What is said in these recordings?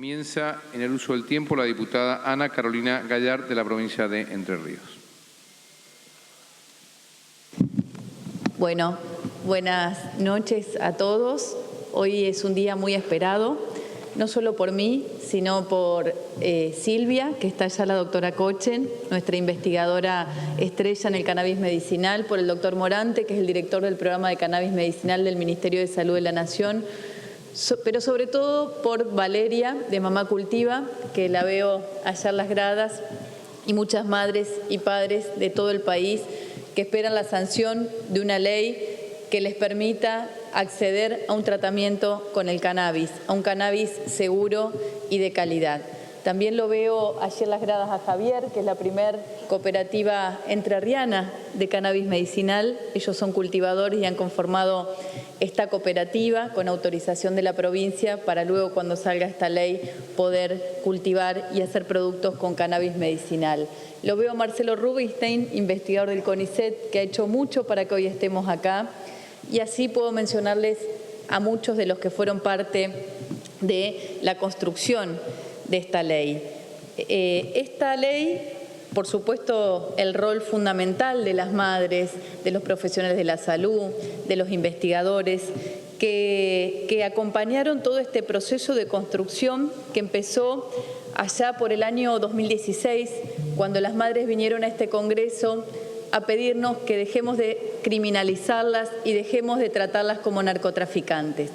Comienza en el uso del tiempo la diputada Ana Carolina Gallard, de la provincia de Entre Ríos. Bueno, buenas noches a todos. Hoy es un día muy esperado, no solo por mí, sino por Silvia, que está allá, la doctora Kochen, nuestra investigadora estrella en el cannabis medicinal, por el doctor Morante, que es el director del programa de cannabis medicinal del Ministerio de Salud de la Nación, pero sobre todo por Valeria, de Mamá Cultiva, que la veo allá en las gradas, y muchas madres y padres de todo el país que esperan la sanción de una ley que les permita acceder a un tratamiento con el cannabis, a un cannabis seguro y de calidad. También lo veo allí en las gradas a Javier, que es la primer cooperativa entrerriana de cannabis medicinal. Ellos son cultivadores y han conformado esta cooperativa con autorización de la provincia para luego, cuando salga esta ley, poder cultivar y hacer productos con cannabis medicinal. Lo veo a Marcelo Rubinstein, investigador del CONICET, que ha hecho mucho para que hoy estemos acá. Y así puedo mencionarles a muchos de los que fueron parte de la construcción de esta ley. Esta ley, por supuesto, el rol fundamental de las madres, de los profesionales de la salud, de los investigadores, que acompañaron todo este proceso de construcción que empezó allá por el año 2016, cuando las madres vinieron a este Congreso a pedirnos que dejemos de criminalizarlas y dejemos de tratarlas como narcotraficantes.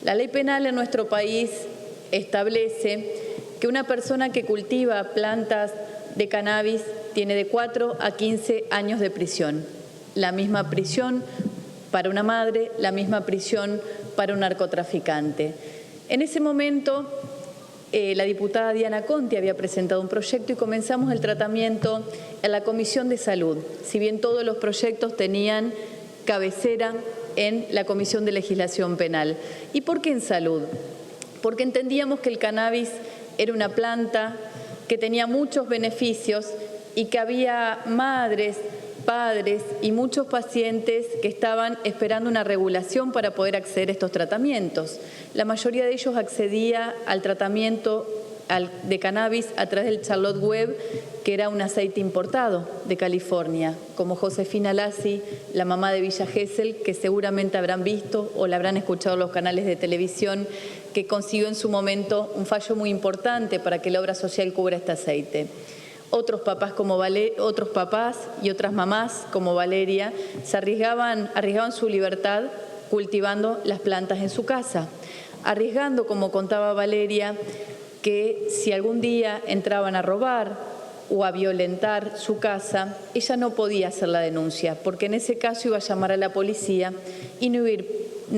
La ley penal en nuestro país establece que una persona que cultiva plantas de cannabis tiene de 4 a 15 años de prisión. La misma prisión para una madre, la misma prisión para un narcotraficante. En ese momento, la diputada Diana Conti había presentado un proyecto y comenzamos el tratamiento en la Comisión de Salud, si bien todos los proyectos tenían cabecera en la Comisión de Legislación Penal. ¿Y por qué en salud? Porque entendíamos que el cannabis era una planta que tenía muchos beneficios y que había madres, padres y muchos pacientes que estaban esperando una regulación para poder acceder a estos tratamientos. La mayoría de ellos accedía al tratamiento de cannabis a través del Charlotte Web, que era un aceite importado de California, como Josefina Lassi, la mamá de Villa Gesell, que seguramente habrán visto o la habrán escuchado en los canales de televisión, que consiguió en su momento un fallo muy importante para que la obra social cubra este aceite. Otros papás y otras mamás como Valeria se arriesgaban su libertad cultivando las plantas en su casa, arriesgando, como contaba Valeria, que si algún día entraban a robar o a violentar su casa, ella no podía hacer la denuncia, porque en ese caso iba a llamar a la policía y no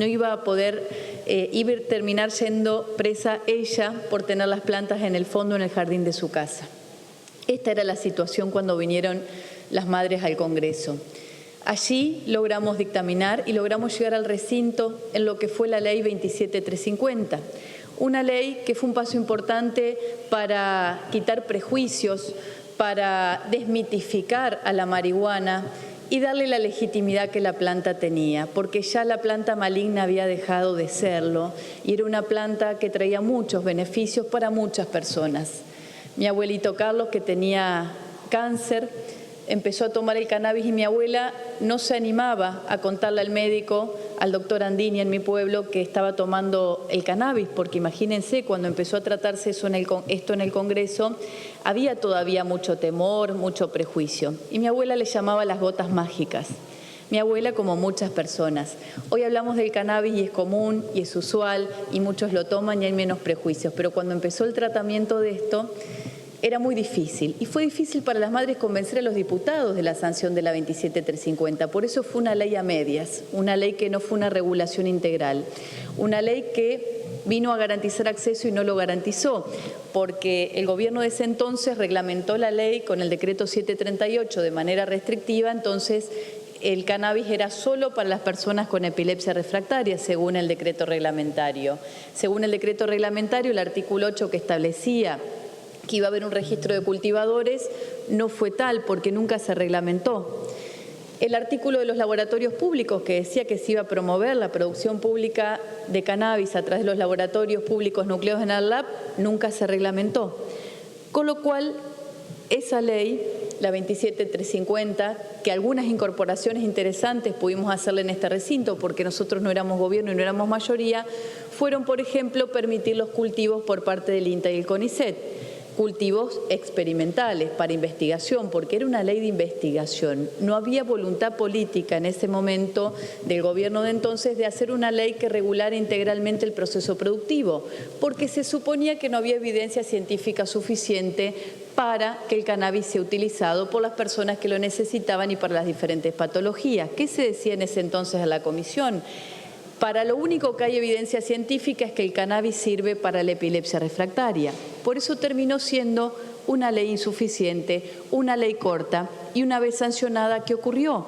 iba a poder iba a terminar siendo presa ella por tener las plantas en el fondo, en el jardín de su casa. Esta era la situación cuando vinieron las madres al Congreso. Allí logramos dictaminar y logramos llegar al recinto en lo que fue la ley 27350, una ley que fue un paso importante para quitar prejuicios, para desmitificar a la marihuana y darle la legitimidad que la planta tenía, porque ya la planta maligna había dejado de serlo y era una planta que traía muchos beneficios para muchas personas. Mi abuelito Carlos, que tenía cáncer, empezó a tomar el cannabis y mi abuela no se animaba a contarle al médico, al doctor Andini en mi pueblo, que estaba tomando el cannabis, porque imagínense, cuando empezó a tratarse esto en el Congreso, había todavía mucho temor, mucho prejuicio. Y mi abuela le llamaba las gotas mágicas. Mi abuela, como muchas personas. Hoy hablamos del cannabis y es común y es usual y muchos lo toman y hay menos prejuicios, pero cuando empezó el tratamiento de esto, era muy difícil y fue difícil para las madres convencer a los diputados de la sanción de la 27350. Por eso fue una ley a medias, una ley que no fue una regulación integral, una ley que vino a garantizar acceso y no lo garantizó, porque el gobierno de ese entonces reglamentó la ley con el decreto 738 de manera restrictiva. Entonces el cannabis era solo para las personas con epilepsia refractaria, según el decreto reglamentario. Según el decreto reglamentario, el artículo 8 que establecía que iba a haber un registro de cultivadores no fue tal porque nunca se reglamentó. El artículo de los laboratorios públicos que decía que se iba a promover la producción pública de cannabis a través de los laboratorios públicos nucleados en ARLAP nunca se reglamentó. Con lo cual, esa ley, la 27350, que algunas incorporaciones interesantes pudimos hacerle en este recinto porque nosotros no éramos gobierno y no éramos mayoría, fueron, por ejemplo, permitir los cultivos por parte del INTA y el CONICET. Cultivos experimentales para investigación, porque era una ley de investigación. No había voluntad política en ese momento del gobierno de entonces de hacer una ley que regulara integralmente el proceso productivo, porque se suponía que no había evidencia científica suficiente para que el cannabis sea utilizado por las personas que lo necesitaban y para las diferentes patologías. ¿Qué se decía en ese entonces a la comisión? Para lo único que hay evidencia científica es que el cannabis sirve para la epilepsia refractaria. Por eso terminó siendo una ley insuficiente, una ley corta y una vez sancionada, ¿qué ocurrió?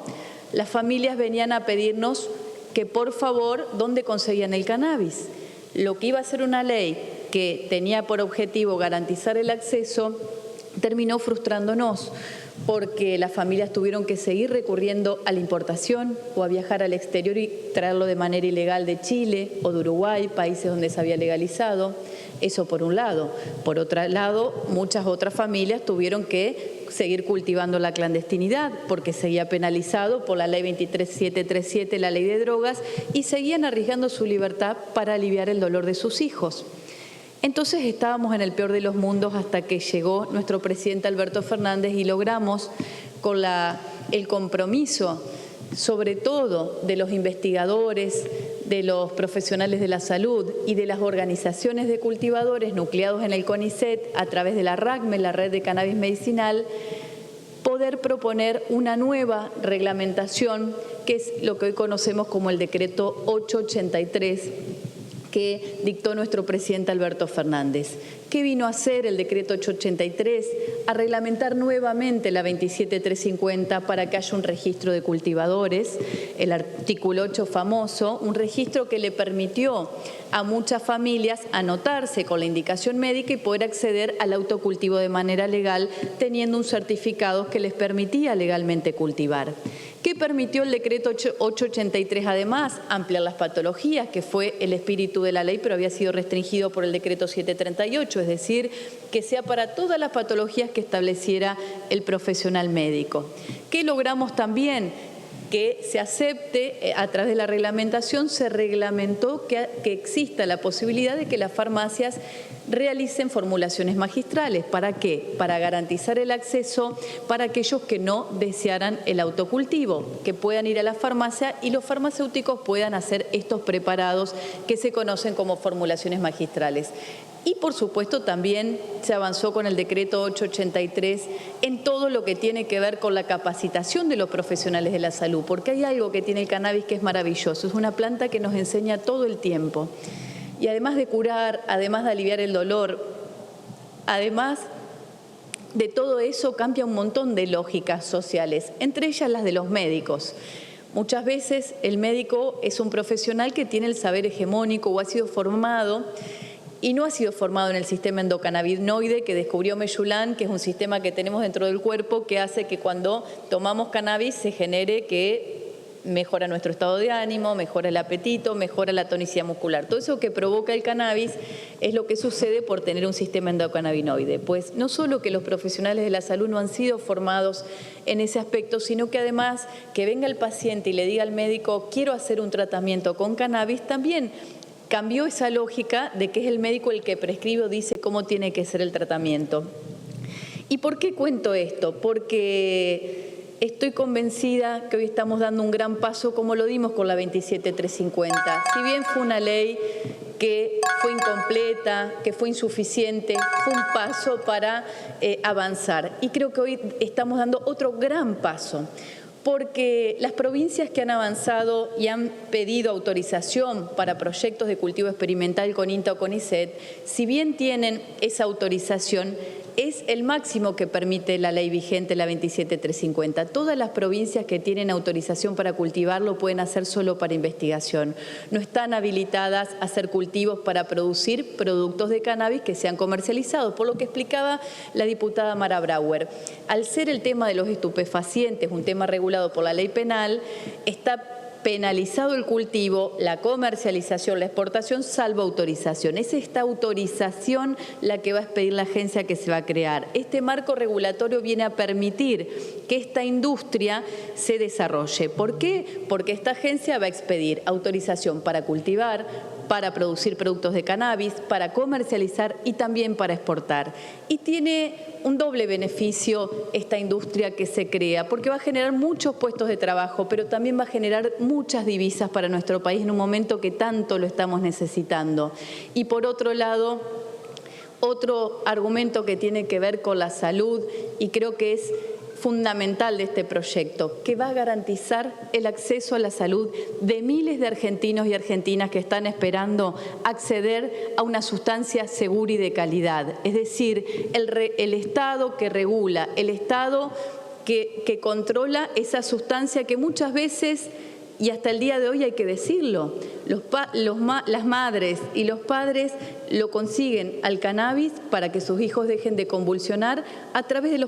Las familias venían a pedirnos que por favor, ¿dónde conseguían el cannabis? Lo que iba a ser una ley que tenía por objetivo garantizar el acceso terminó frustrándonos, porque las familias tuvieron que seguir recurriendo a la importación o a viajar al exterior y traerlo de manera ilegal de Chile o de Uruguay, países donde se había legalizado. Eso por un lado. Por otro lado, muchas otras familias tuvieron que seguir cultivando la clandestinidad porque seguía penalizado por la ley 23737, la ley de drogas, y seguían arriesgando su libertad para aliviar el dolor de sus hijos. Entonces estábamos en el peor de los mundos hasta que llegó nuestro presidente Alberto Fernández y logramos, con el compromiso, sobre todo de los investigadores, de los profesionales de la salud y de las organizaciones de cultivadores nucleados en el CONICET, a través de la RACME, la Red de Cannabis Medicinal, poder proponer una nueva reglamentación, que es lo que hoy conocemos como el Decreto 883, que dictó nuestro presidente Alberto Fernández. ¿Qué vino a hacer el decreto 883? A reglamentar nuevamente la 27350 para que haya un registro de cultivadores, el artículo 8 famoso, un registro que le permitió a muchas familias anotarse con la indicación médica y poder acceder al autocultivo de manera legal, teniendo un certificado que les permitía legalmente cultivar. ¿Qué permitió el decreto 883? Además, ampliar las patologías, que fue el espíritu de la ley, pero había sido restringido por el decreto 738, es decir, que sea para todas las patologías que estableciera el profesional médico. ¿Qué logramos también? Que se acepte, a través de la reglamentación, se reglamentó que exista la posibilidad de que las farmacias realicen formulaciones magistrales. ¿Para qué? Para garantizar el acceso para aquellos que no desearan el autocultivo, que puedan ir a la farmacia y los farmacéuticos puedan hacer estos preparados que se conocen como formulaciones magistrales. Y, por supuesto, también se avanzó con el decreto 883 en todo lo que tiene que ver con la capacitación de los profesionales de la salud, porque hay algo que tiene el cannabis que es maravilloso, es una planta que nos enseña todo el tiempo. Y además de curar, además de aliviar el dolor, además de todo eso, cambia un montón de lógicas sociales, entre ellas las de los médicos. Muchas veces el médico es un profesional que tiene el saber hegemónico o ha sido formado y no ha sido formado en el sistema endocannabinoide que descubrió Meyulán, que es un sistema que tenemos dentro del cuerpo que hace que cuando tomamos cannabis se genere que mejora nuestro estado de ánimo, mejora el apetito, mejora la tonicidad muscular. Todo eso que provoca el cannabis es lo que sucede por tener un sistema endocannabinoide. Pues no solo que los profesionales de la salud no han sido formados en ese aspecto, sino que además que venga el paciente y le diga al médico quiero hacer un tratamiento con cannabis, también cambió esa lógica de que es el médico el que prescribe o dice cómo tiene que ser el tratamiento. ¿Y por qué cuento esto? Porque estoy convencida que hoy estamos dando un gran paso, como lo dimos con la 27350. Si bien fue una ley que fue incompleta, que fue insuficiente, fue un paso para avanzar. Y creo que hoy estamos dando otro gran paso, porque las provincias que han avanzado y han pedido autorización para proyectos de cultivo experimental con INTA o CONICET, si bien tienen esa autorización, es el máximo que permite la ley vigente, la 27350. Todas las provincias que tienen autorización para cultivarlo pueden hacer solo para investigación. No están habilitadas a hacer cultivos para producir productos de cannabis que sean comercializados, por lo que explicaba la diputada Mara Brauer. Al ser el tema de los estupefacientes un tema regulado por la ley penal, está penalizado el cultivo, la comercialización, la exportación, salvo autorización. Es esta autorización la que va a expedir la agencia que se va a crear. Este marco regulatorio viene a permitir que esta industria se desarrolle. ¿Por qué? Porque esta agencia va a expedir autorización para cultivar, para producir productos de cannabis, para comercializar y también para exportar. Y tiene un doble beneficio esta industria que se crea, porque va a generar muchos puestos de trabajo, pero también va a generar muchas divisas para nuestro país en un momento que tanto lo estamos necesitando. Y por otro lado, otro argumento que tiene que ver con la salud, y creo que es fundamental de este proyecto, que va a garantizar el acceso a la salud de miles de argentinos y argentinas que están esperando acceder a una sustancia segura y de calidad. Es decir, el Estado que regula, el Estado que controla esa sustancia que muchas veces, y hasta el día de hoy hay que decirlo, las madres y los padres lo consiguen al cannabis para que sus hijos dejen de convulsionar a través de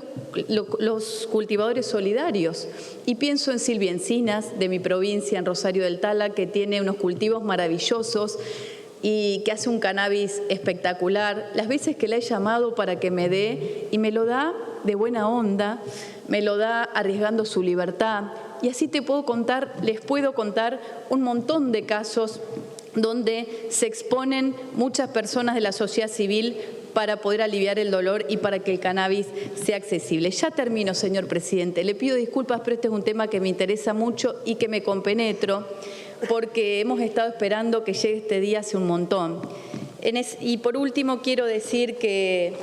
los cultivadores solidarios. Y pienso en Silvia Encinas, de mi provincia, en Rosario del Tala, que tiene unos cultivos maravillosos y que hace un cannabis espectacular. Las veces que la he llamado para que me dé, y me lo da de buena onda, me lo da arriesgando su libertad. Y así les puedo contar un montón de casos donde se exponen muchas personas de la sociedad civil para poder aliviar el dolor y para que el cannabis sea accesible. Ya termino, señor presidente. Le pido disculpas, pero este es un tema que me interesa mucho y que me compenetro, porque hemos estado esperando que llegue este día hace un montón. Y por último, quiero decir que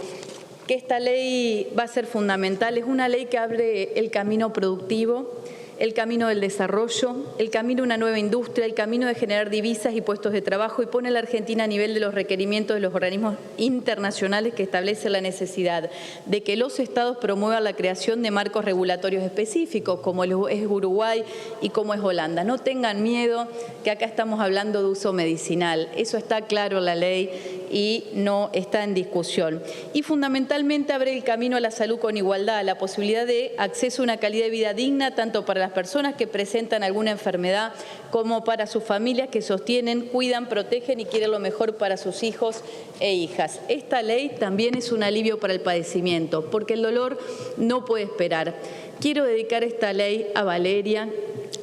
esta ley va a ser fundamental. Es una ley que abre el camino productivo, el camino del desarrollo, el camino de una nueva industria, el camino de generar divisas y puestos de trabajo, y pone a la Argentina a nivel de los requerimientos de los organismos internacionales que establecen la necesidad de que los estados promuevan la creación de marcos regulatorios específicos, como es Uruguay y como es Holanda. No tengan miedo, que acá estamos hablando de uso medicinal. Eso está claro en la ley y no está en discusión. Y fundamentalmente abre el camino a la salud con igualdad, a la posibilidad de acceso a una calidad de vida digna, tanto para las personas que presentan alguna enfermedad como para sus familias que sostienen, cuidan, protegen y quieren lo mejor para sus hijos e hijas. Esta ley también es un alivio para el padecimiento, porque el dolor no puede esperar. Quiero dedicar esta ley a Valeria,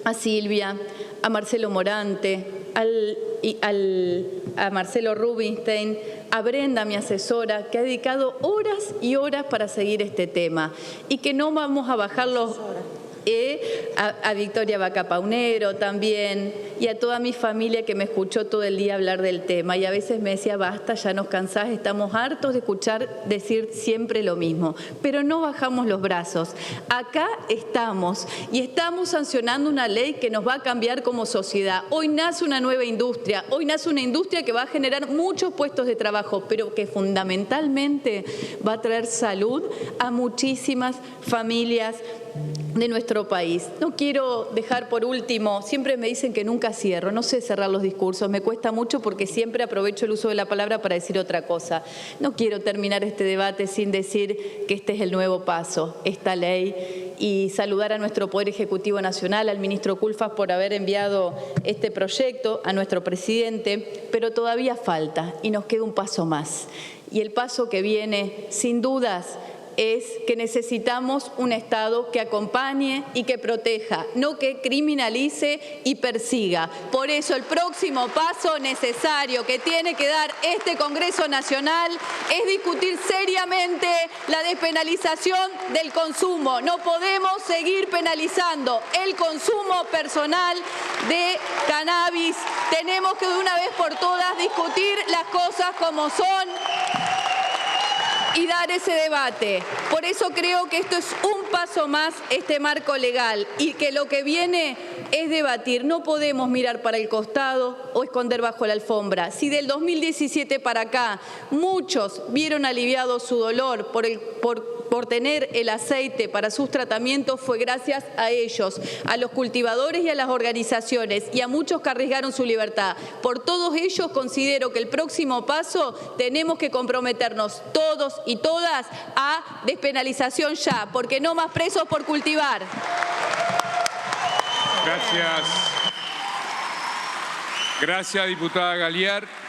a Silvia, a Marcelo Morante, a Marcelo Rubinstein, a Brenda, mi asesora, que ha dedicado horas y horas para seguir este tema, y que no vamos a bajar los... a Victoria Vaca Paunero también, y a toda mi familia que me escuchó todo el día hablar del tema, y a veces me decía, basta, ya nos cansás, estamos hartos de escuchar decir siempre lo mismo, pero no bajamos los brazos. Acá estamos, y estamos sancionando una ley que nos va a cambiar como sociedad. Hoy nace una nueva industria, hoy nace una industria que va a generar muchos puestos de trabajo, pero que fundamentalmente va a traer salud a muchísimas familias de nuestro país. No quiero dejar por último, siempre me dicen que nunca cierro, no sé cerrar los discursos, me cuesta mucho porque siempre aprovecho el uso de la palabra para decir otra cosa. No quiero terminar este debate sin decir que este es el nuevo paso, esta ley, y saludar a nuestro Poder Ejecutivo Nacional, al ministro Culfas por haber enviado este proyecto, a nuestro presidente, pero todavía falta y nos queda un paso más. Y el paso que viene, sin dudas, es que necesitamos un Estado que acompañe y que proteja, no que criminalice y persiga. Por eso el próximo paso necesario que tiene que dar este Congreso Nacional es discutir seriamente la despenalización del consumo. No podemos seguir penalizando el consumo personal de cannabis. Tenemos que de una vez por todas discutir las cosas como son. y dar ese debate. Por eso creo que esto es un paso más, este marco legal, y que lo que viene es debatir. No podemos mirar para el costado o esconder bajo la alfombra. Si del 2017 para acá muchos vieron aliviado su dolor por tener el aceite para sus tratamientos, fue gracias a ellos, a los cultivadores y a las organizaciones, y a muchos que arriesgaron su libertad. Por todos ellos considero que el próximo paso tenemos que comprometernos todos y todas a despenalización ya, porque no más presos por cultivar. Gracias. Gracias, diputada Galiar.